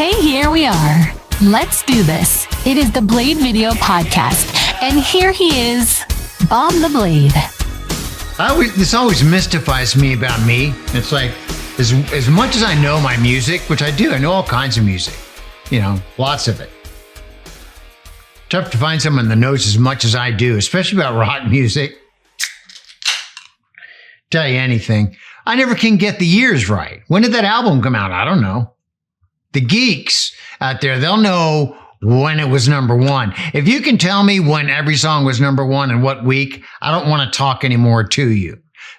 Okay, here we are. Let's do this. It is the Blade Video Podcast, and here he is, Bob the Blade. This always mystifies me about me. It's like, as much as I know my music, which I do, I know all kinds of music, lots of it. Tough to find someone that knows as much as I do, especially about rock music. Tell you anything. I never can get the years right. When did that album come out? I don't know. The geeks out there, they'll know when it was number one. If you can tell me when every song was number one and what week, I don't want to talk anymore to you.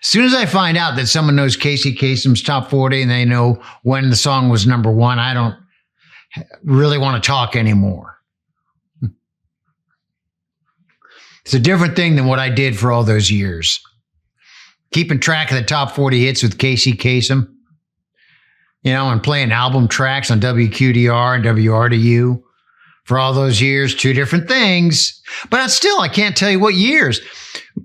As soon as I find out that someone knows Casey Kasem's top 40 and they know when the song was number one, I don't really want to talk anymore. It's a different thing than what I did for all those years. Keeping track of the top 40 hits with Casey Kasem, and playing album tracks on WQDR and WRDU for all those years, two different things. But I can't tell you what years.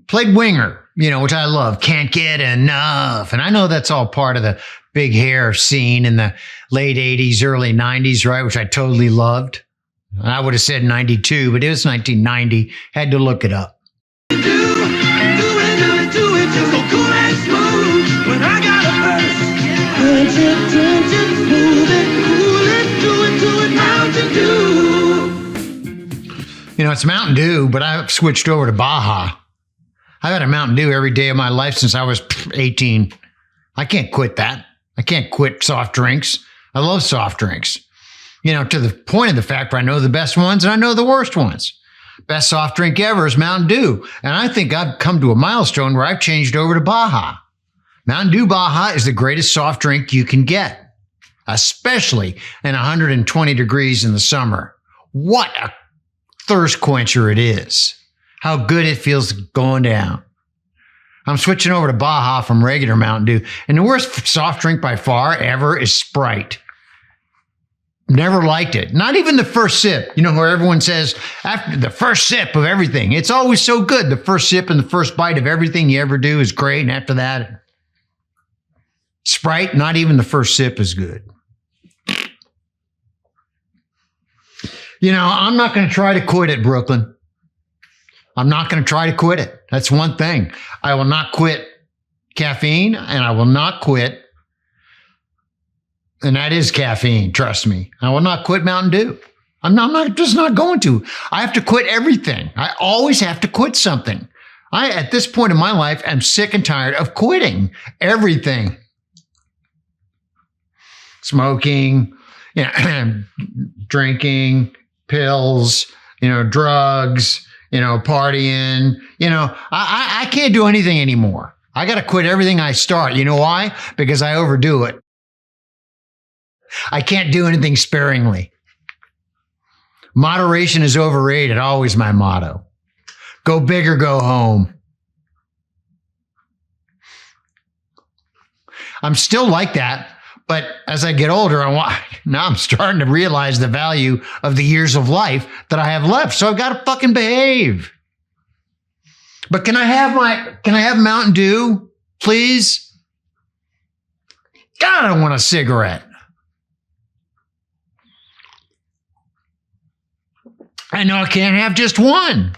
Played Winger, which I love. Can't Get Enough. And I know that's all part of the big hair scene in the late 80s, early 90s, right? Which I totally loved. I would have said 92, but it was 1990. Had to look it up. Do it, just go cool and smooth. When I got a verse, crunch it, smooth it, cool it, do it, Mountain Dew. It's Mountain Dew, but I've switched over to Baja. I've had a Mountain Dew every day of my life since I was 18. I can't quit that. I can't quit soft drinks. I love soft drinks. To the point of the fact where I know the best ones and I know the worst ones. Best soft drink ever is Mountain Dew. And I think I've come to a milestone where I've changed over to Baja. Mountain Dew Baja is the greatest soft drink you can get, especially in 120 degrees in the summer. What a thirst quencher it is. How good it feels going down. I'm switching over to Baja from regular Mountain Dew. And the worst soft drink by far ever is Sprite. Never liked it. Not even the first sip. Where everyone says after the first sip of everything. It's always so good. The first sip and the first bite of everything you ever do is great. And after that, Sprite, not even the first sip is good. I'm not going to try to quit it, Brooklyn. I'm not going to try to quit it. That's one thing. I will not quit caffeine and I will not quit. And that is caffeine, trust me. I will not quit Mountain Dew. I'm just not going to. I have to quit everything. I always have to quit something. At this point in my life, I'm sick and tired of quitting everything. Smoking, drinking, pills, drugs, partying. I can't do anything anymore. I got to quit everything I start. You know why? Because I overdo it. I can't do anything sparingly. Moderation is overrated. Always my motto. Go big or go home. I'm still like that, but as I get older, now I'm starting to realize the value of the years of life that I have left. So I've got to fucking behave. But can I have Mountain Dew, please? God, I don't want a cigarette. I know I can't have just one.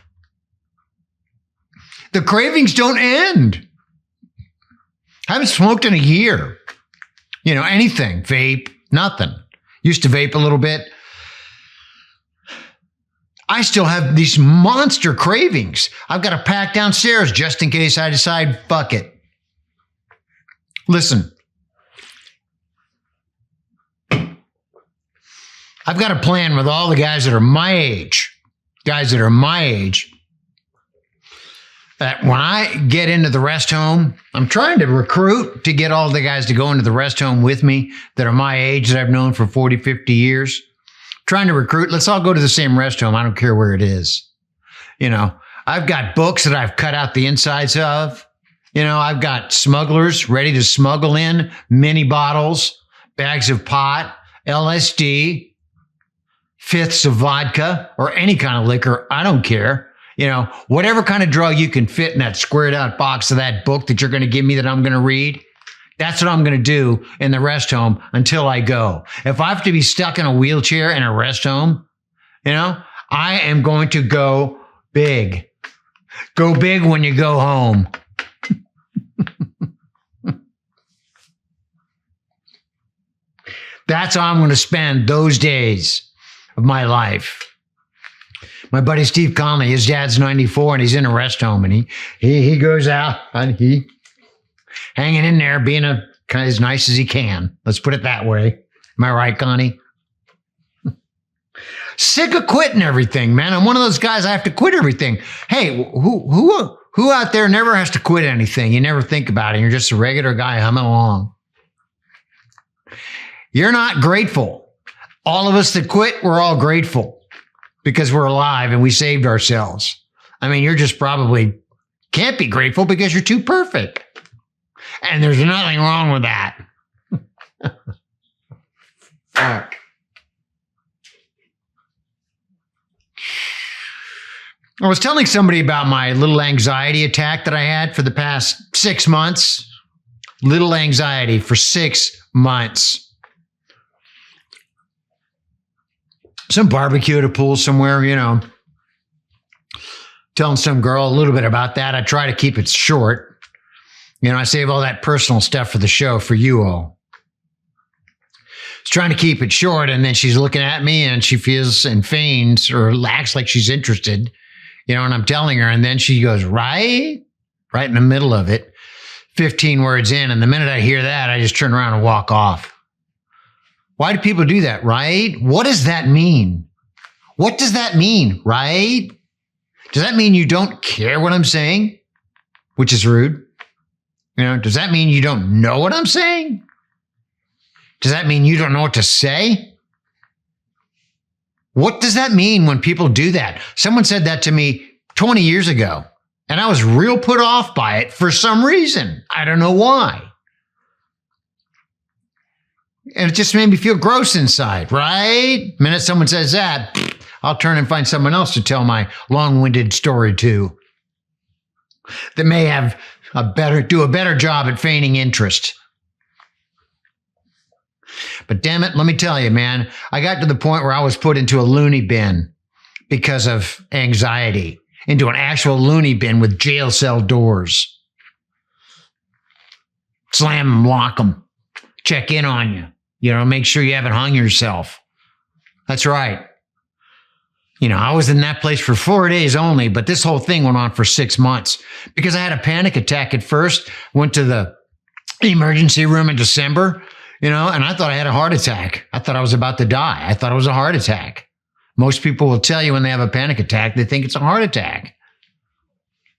The cravings don't end. I haven't smoked in a year. Anything, vape, nothing. Used to vape a little bit. I still have these monster cravings. I've got to pack downstairs just in case I decide, fuck it. Listen. I've got a plan with all the guys that are my age, that when I get into the rest home, I'm trying to recruit to get all the guys to go into the rest home with me that are my age that I've known for 40, 50 years. Trying to recruit. Let's all go to the same rest home. I don't care where it is. I've got books that I've cut out the insides of. I've got smugglers ready to smuggle in mini bottles, bags of pot, LSD, fifths of vodka, or any kind of liquor. I don't care. Whatever kind of drug you can fit in that squared out box of that book that you're going to give me that I'm going to read. That's what I'm going to do in the rest home until I go. If I have to be stuck in a wheelchair in a rest home, I am going to go big. Go big when you go home. That's how I'm going to spend those days of my life. My buddy Steve Conley, his dad's 94 and he's in a rest home, and he goes out and he hanging in there, being kind of as nice as he can. Let's put it that way. Am I right, Connie? Sick of quitting everything, man. I'm one of those guys. I have to quit everything. Hey, who out there never has to quit anything? You never think about it. You're just a regular guy humming along. You're not grateful. All of us that quit, we're all grateful because we're alive and we saved ourselves. I mean, you're just probably can't be grateful because you're too perfect. And there's nothing wrong with that. Fuck. I was telling somebody about my little anxiety attack that I had for the past 6 months. Little anxiety for 6 months. Some barbecue at a pool somewhere, telling some girl a little bit about that. I try to keep it short. I save all that personal stuff for the show for you all. I was trying to keep it short, and then she's looking at me and she feels and feigns or acts like she's interested, and I'm telling her, and then she goes, right in the middle of it, 15 words in. And the minute I hear that, I just turn around and walk off. Why do people do that, right? What does that mean? What does that mean, right? Does that mean you don't care what I'm saying? Which is rude. Does that mean you don't know what I'm saying? Does that mean you don't know what to say? What does that mean when people do that? Someone said that to me 20 years ago, and I was real put off by it for some reason. I don't know why. And it just made me feel gross inside, right? The minute someone says that, I'll turn and find someone else to tell my long-winded story to that may have do a better job at feigning interest. But damn it, let me tell you, man, I got to the point where I was put into a looney bin because of anxiety, into an actual looney bin with jail cell doors. Slam them, lock them, check in on you, make sure you haven't hung yourself. That's right. I was in that place for 4 days only, but this whole thing went on for 6 months because I had a panic attack at first, went to the emergency room in December, and I thought I had a heart attack. I thought I was about to die. I thought it was a heart attack. Most people will tell you when they have a panic attack, they think it's a heart attack.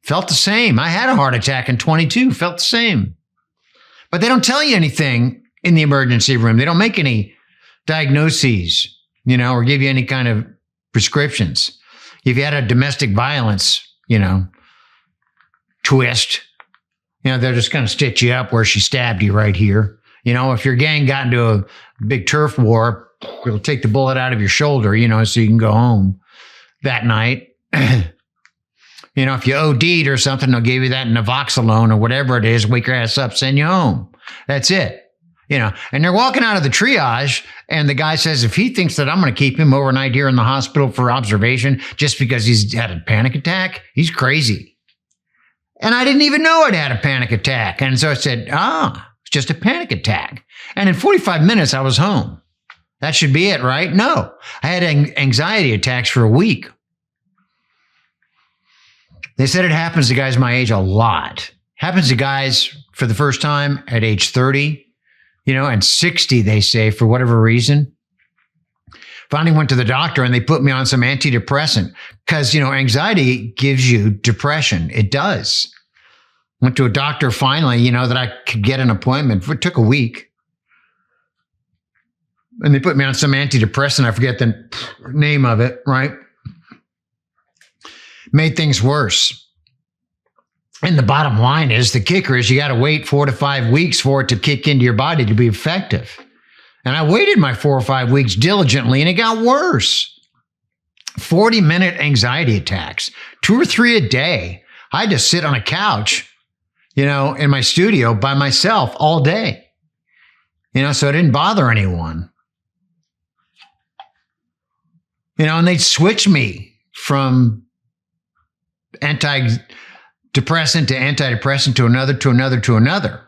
Felt the same. I had a heart attack in 22, felt the same. But they don't tell you anything in the emergency room. They don't make any diagnoses, or give you any kind of prescriptions. If you had a domestic violence, twist, they're just going to stitch you up where she stabbed you right here. If your gang got into a big turf war, it'll take the bullet out of your shoulder, so you can go home that night. If you OD'd or something, they'll give you that Navoxylone or whatever it is, wake your ass up, send you home. That's it. And they're walking out of the triage, and the guy says, if he thinks that I'm going to keep him overnight here in the hospital for observation just because he's had a panic attack, he's crazy. And I didn't even know I'd had a panic attack. And so I said, it's just a panic attack. And in 45 minutes, I was home. That should be it, right? No, I had anxiety attacks for a week. They said it happens to guys my age a lot. Happens to guys for the first time at age 30. And 60, they say, for whatever reason. Finally went to the doctor and they put me on some antidepressant because, anxiety gives you depression. It does. Went to a doctor finally, that I could get an appointment. It took a week. And they put me on some antidepressant. I forget the name of it, right? Made things worse. And the bottom line is, the kicker is you got to wait 4 to 5 weeks for it to kick into your body to be effective. And I waited my 4 or 5 weeks diligently, and it got worse. 40-minute anxiety attacks, 2 or 3 a day. I had to sit on a couch, in my studio by myself all day. So it didn't bother anyone. And they'd switch me from antidepressant to antidepressant to another, to another, to another.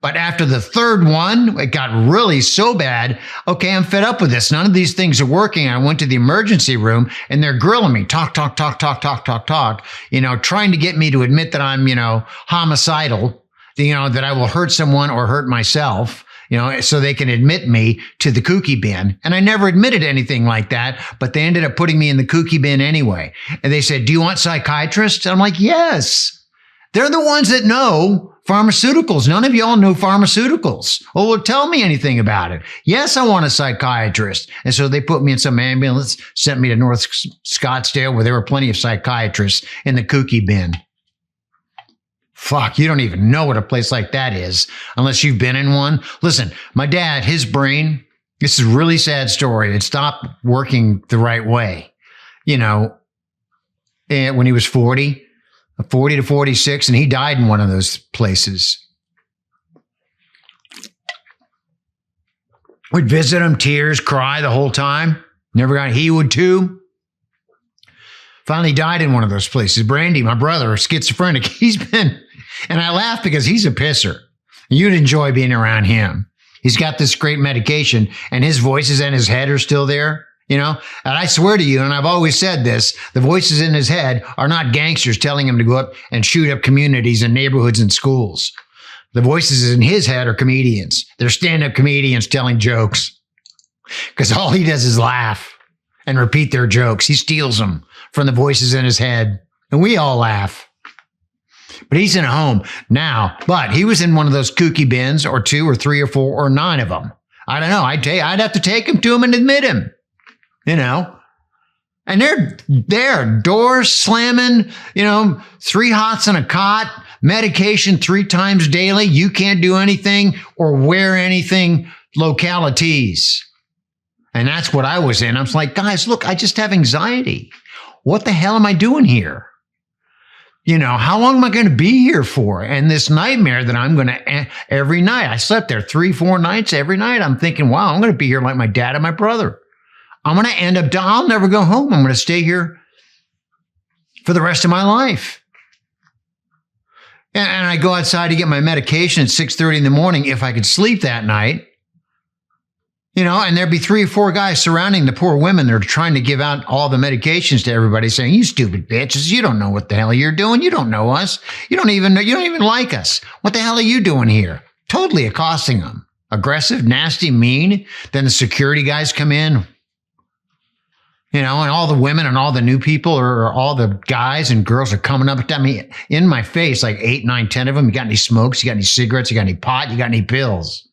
But after the third one, it got really so bad. Okay, I'm fed up with this. None of these things are working. I went to the emergency room and they're grilling me. Talk, trying to get me to admit that I'm, homicidal, that I will hurt someone or hurt myself, so they can admit me to the kooky bin. And I never admitted anything like that, but they ended up putting me in the kooky bin anyway. And they said, do you want psychiatrists? I'm like, yes. They're the ones that know pharmaceuticals. None of y'all know pharmaceuticals. Oh, well, tell me anything about it. Yes, I want a psychiatrist. And so they put me in some ambulance, sent me to North Scottsdale where there were plenty of psychiatrists in the kooky bin. Fuck, you don't even know what a place like that is unless you've been in one. Listen, my dad, his brain, this is a really sad story. It stopped working the right way, when he was 40 to 46, and he died in one of those places. We'd visit him, tears, cry the whole time. He would too. Finally died in one of those places. Brandy, my brother, schizophrenic, and I laugh because he's a pisser. You'd enjoy being around him. He's got this great medication and his voices in his head are still there. And I swear to you, and I've always said this, the voices in his head are not gangsters telling him to go up and shoot up communities and neighborhoods and schools. The voices in his head are comedians. They're stand-up comedians telling jokes because all he does is laugh and repeat their jokes. He steals them from the voices in his head, and we all laugh. But he's in a home now, but he was in one of those kooky bins, or 2 or 3 or 4 or 9 of them. I don't know. I'd have to take him to him and admit him. And they're there, doors slamming, 3 hots on a cot, medication 3 times daily. You can't do anything or wear anything, localities. And that's what I was in. I was like, guys, look, I just have anxiety. What the hell am I doing here? How long am I going to be here for? And this nightmare that I'm going to, every night, I slept there 3-4 nights every night. I'm thinking, wow, I'm going to be here like my dad and my brother. I'm going to end up, I'll never go home. I'm going to stay here for the rest of my life. And I go outside to get my medication at 6:30 in the morning if I could sleep that night. And there'd be 3 or 4 guys surrounding the poor women. They're trying to give out all the medications to everybody saying, you stupid bitches, you don't know what the hell you're doing. You don't know us. You don't even like us. What the hell are you doing here? Totally accosting them. Aggressive, nasty, mean. Then the security guys come in. And all the women and all the new people or all the guys and girls are coming up at me in my face, like 8, 9, 10 of them. You got any smokes? You got any cigarettes? You got any pot? You got any pills?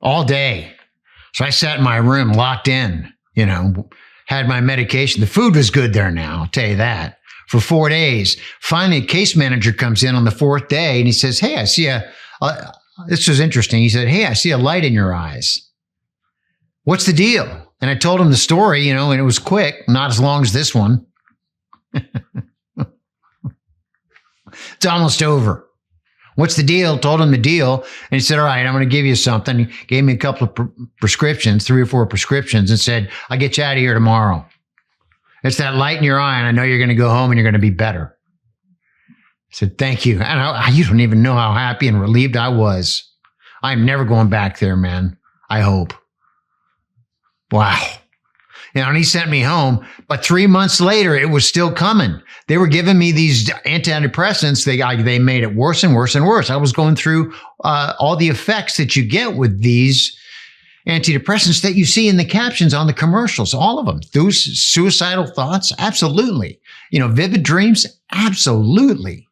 All day. So I sat in my room locked in, had my medication. The food was good there now, I'll tell you that. For 4 days. Finally, a case manager comes in on the 4th day and he says, hey, I see this was interesting. He said, hey, I see a light in your eyes. What's the deal? And I told him the story, and it was quick, not as long as this one. It's almost over. What's the deal? Told him the deal. And he said, all right, I'm going to give you something. He gave me a couple of prescriptions, 3 or 4 prescriptions, and said, I'll get you out of here tomorrow. It's that light in your eye, and I know you're going to go home and you're going to be better. I said, thank you. And you don't even know how happy and relieved I was. I'm never going back there, man. I hope. Wow. And he sent me home. But 3 months later, it was still coming. They were giving me these antidepressants. They made it worse and worse and worse. I was going through all the effects that you get with these antidepressants that you see in the captions on the commercials. All of them. Those suicidal thoughts? Absolutely. Vivid dreams? Absolutely.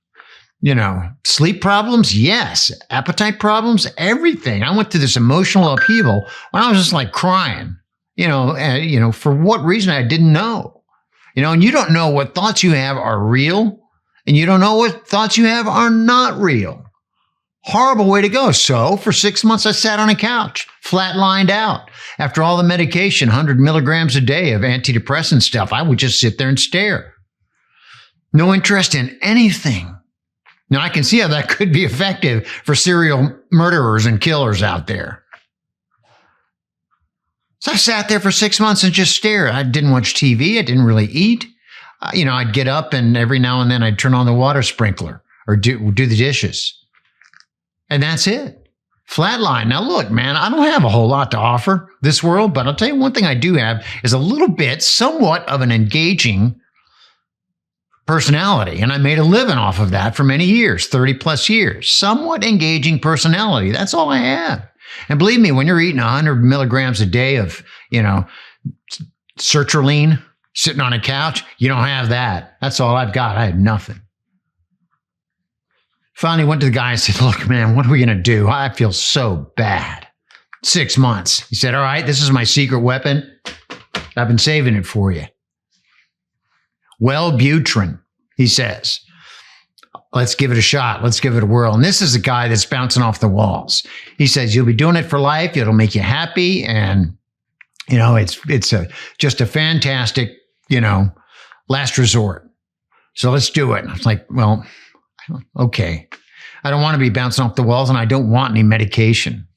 Sleep problems? Yes. Appetite problems? Everything. I went through this emotional upheaval when I was just like crying, for what reason I didn't know, and you don't know what thoughts you have are real and you don't know what thoughts you have are not real. Horrible way to go. So for 6 months, I sat on a couch, flatlined out. After all the medication, 100 milligrams a day of antidepressant stuff, I would just sit there and stare. No interest in anything. Now, I can see how that could be effective for serial murderers and killers out there. So I sat there for 6 months and just stared. I didn't watch TV. I didn't really eat. I'd get up and every now and then I'd turn on the water sprinkler or do the dishes. And that's it. Flatline. Now, look, man, I don't have a whole lot to offer this world, but I'll tell you one thing I do have is a little bit, somewhat of an engaging personality. And I made a living off of that for many years, 30 plus years. Somewhat engaging personality. That's all I have. And believe me, when you're eating 100 milligrams a day of, Sertraline, sitting on a couch, you don't have that. That's all I've got. I had nothing. Finally went to the guy and said, look, man, what are we going to do? I feel so bad. 6 months. He said, all right, this is my secret weapon. I've been saving it for you. Welbutrin, he says. Let's give it a shot. Let's give it a whirl. And this is a guy that's bouncing off the walls. He says, you'll be doing it for life. It'll make you happy. And, it's just a fantastic, last resort. So let's do it. And I was like, well, okay. I don't want to be bouncing off the walls and I don't want any medication.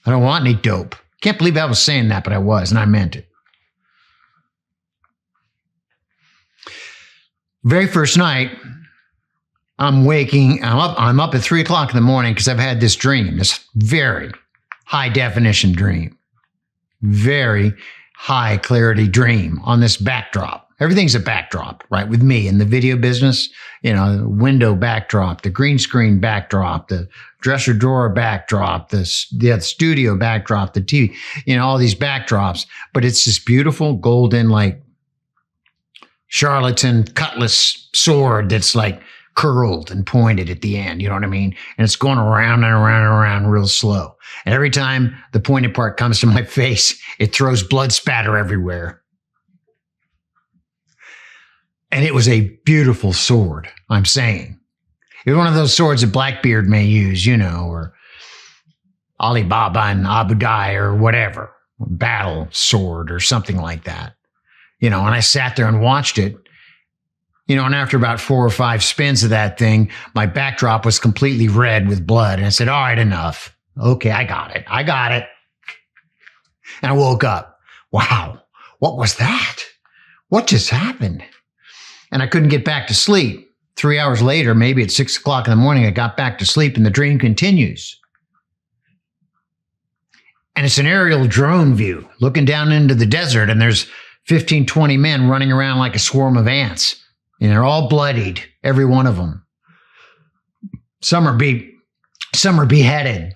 I don't want any dope. Can't believe I was saying that, but I was, and I meant it. Very first night, I'm up at 3 o'clock in the morning because I've had this dream, this very high definition dream, very high clarity dream on this backdrop. Everything's a backdrop, right? With me in the video business, the window backdrop, the green screen backdrop, the dresser drawer backdrop, the studio backdrop, the TV, all these backdrops. But it's this beautiful golden, like, charlatan cutlass sword that's like curled and pointed at the end. You know what I mean? And it's going around and around and around real slow. And every time the pointed part comes to my face, it throws blood spatter everywhere. And it was a beautiful sword, I'm saying. It was one of those swords that Blackbeard may use, or Alibaba and Abu Dhai or whatever, battle sword or something like that. And I sat there and watched it, and after about 4 or 5 spins of that thing, my backdrop was completely red with blood. And I said, all right, enough. Okay, I got it. And I woke up. Wow, what was that? What just happened? And I couldn't get back to sleep. 3 hours later, maybe at 6 o'clock in the morning, I got back to sleep and the dream continues. And it's an aerial drone view looking down into the desert, and there's 15, 20 men running around like a swarm of ants. And they're all bloodied, every one of them. Some are beheaded.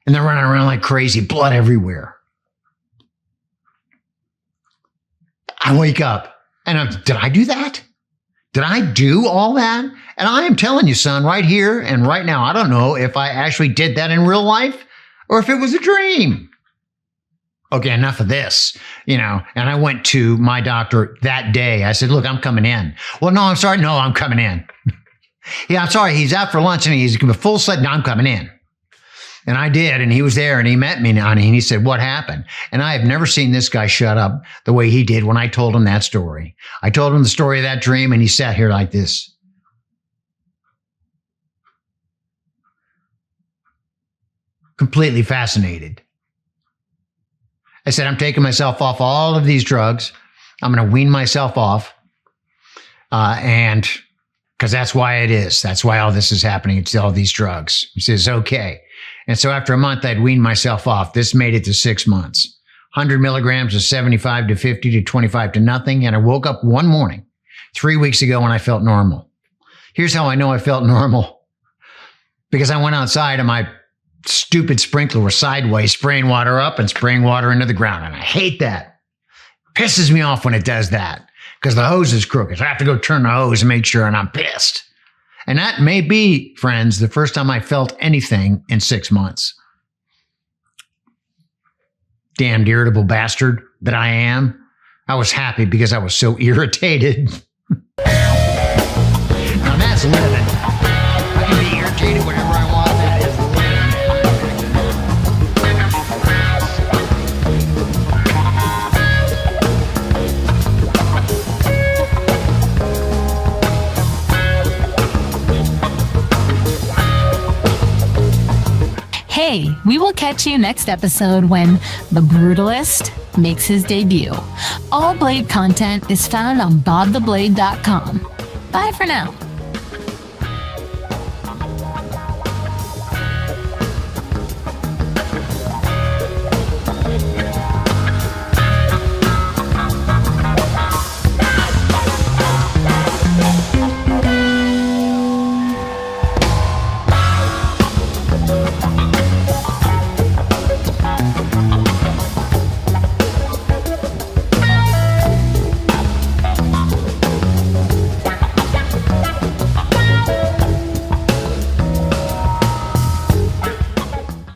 And they're running around like crazy, blood everywhere. I wake up and did I do that? Did I do all that? And I am telling you, son, right here and right now, I don't know if I actually did that in real life or if it was a dream. Okay, enough of this, and I went to my doctor that day. I said, look, I'm coming in. Well, no, I'm sorry. No, I'm coming in. Yeah, I'm sorry. He's out for lunch and he's a full set. No, I'm coming in. And I did. And he was there and he met me, and he said, what happened? And I have never seen this guy shut up the way he did when I told him that story. I told him the story of that dream and he sat here like this. Completely fascinated. I said, I'm taking myself off all of these drugs. I'm going to wean myself off. And because that's why it is. That's why all this is happening. It's all these drugs. He says, okay. And so after a month, I'd weaned myself off. This made it to 6 months. 100 milligrams of 75 to 50 to 25 to nothing. And I woke up one morning 3 weeks ago when I felt normal. Here's how I know I felt normal. Because I went outside and my stupid sprinkler was sideways, spraying water up and spraying water into the ground. And I hate that. Pisses me off when it does that because the hose is crooked. So I have to go turn the hose and make sure, and I'm pissed. And that may be, friends, the first time I felt anything in 6 months. Damned irritable bastard that I am. I was happy because I was so irritated. Now that's living. I can be irritated whenever I want. That is living. Hey, we will catch you next episode when the Brutalist makes his debut. All Blade content is found on bobtheblade.com. Bye for now.